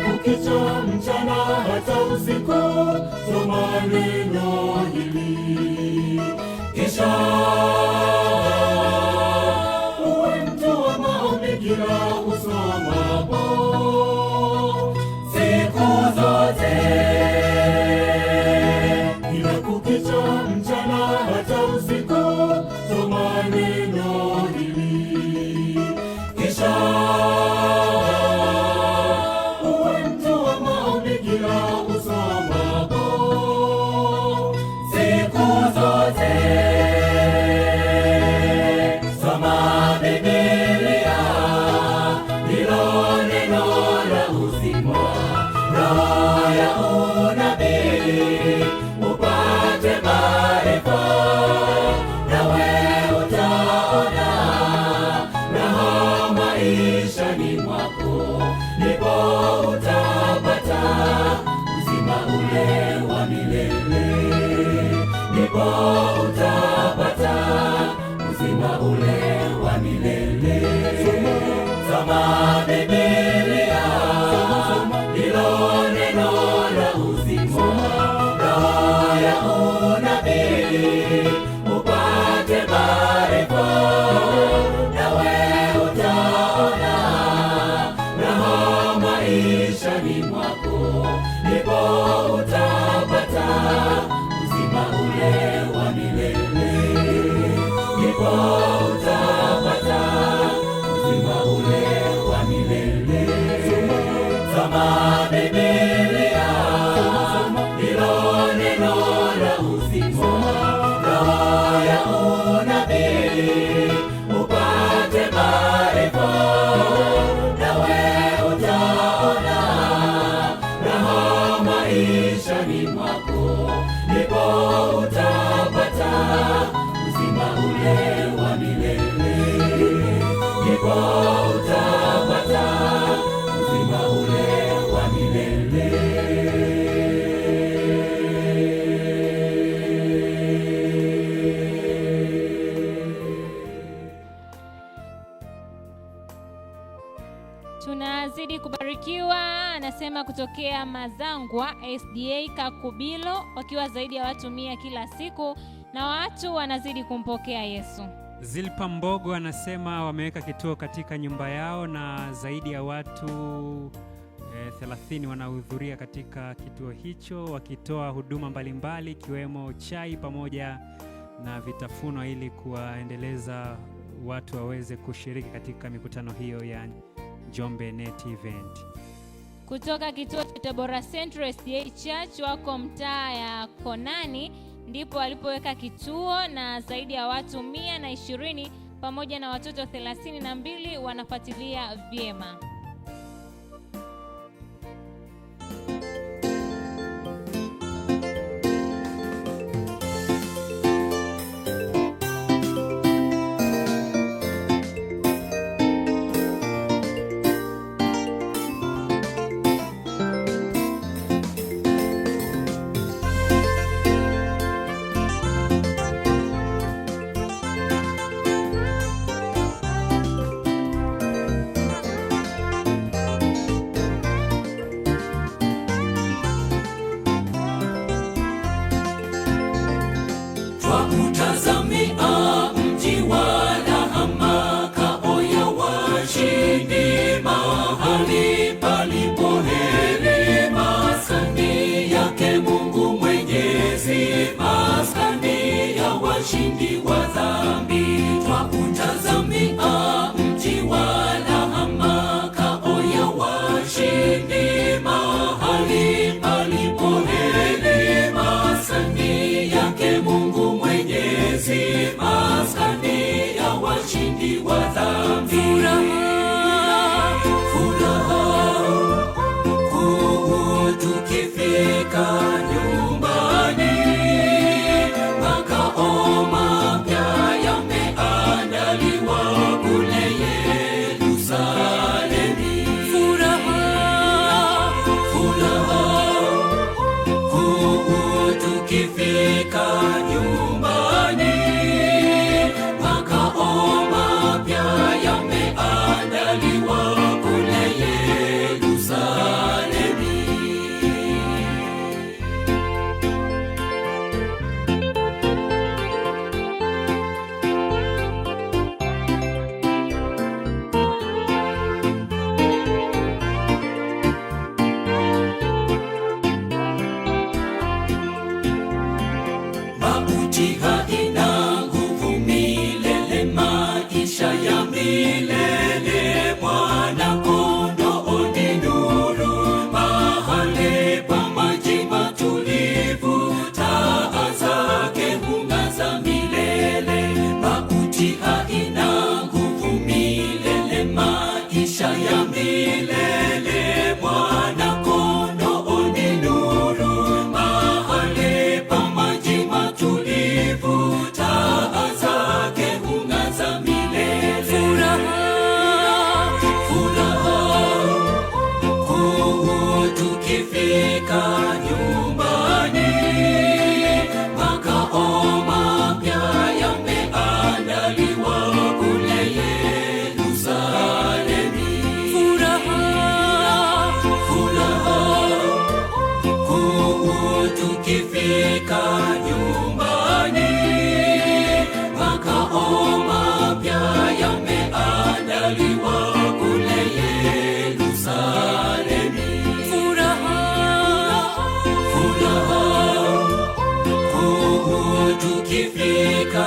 Kukicha mchana hata usiku, soma neno hili, kisha uwe mtu wa maombi kila usomapo, siku zote. Kila kukicha mchana hata usiku, soma neno hili, kisha utapata uzima ule wa milele. Soma Biblia, ndilo neno la uzima, roho ya unabii, upate maarifa, nawe utaona raha maishani mwako, ndipo utapata uzima ule wa milele, ndipo utapata uzima ule wa milele. Soma Biblia, ndilo neno la uzima, roho ya unabii, upate maarifa, nawe utaona raha maishani mwako, ndipo utapata uzima ule wa milele, ndipo utapata uzima ule wa milele. Tunazidi kubarikiwa, anasema kutokea Mazangwa SDA Kakubilo, wakiwa zaidi ya watu 100 kila siku na watu wanazidi kumpokea Yesu. Zilpa Mbogo anasema wameweka kituo katika nyumba yao na zaidi ya watu 30 wanahudhuria katika kituo hicho, wakitoa huduma mbalimbali ikiwemo chai pamoja na vitafunwa ili kuwaendeleza watu waweze kushiriki katika mikutano hiyo ya Njombe Net Event. Kutoka kituo cha Tabora Central SDA Church wako mtaa ya Konani, ndipo walipoweka kituo na zaidi ya watu 120 pamoja na watoto 32 wanafuatilia vyema. tukifika nyumbani, makao mapya yameandaliwa kule Yerusalemu. Mauti haina nguvu milele, maisha ya milele. Mwana-Kondoo ni nuru, mahali pa maji matulivu, taa zake hung'aza milele. Mauti haina nguvu milele, maisha ya milele. Mwana-Kondoo ni nuru, mahali pa maji matulivu, taa zake hung'aza milele. Furaha kuu tukifika nyumbani, makao mapya yameandaliwa kule Yerusalemu. Furaha kuu tukifika nyumbani, makao mapya yameandaliwa kule Yerusalemu. Furaha kuu tukifika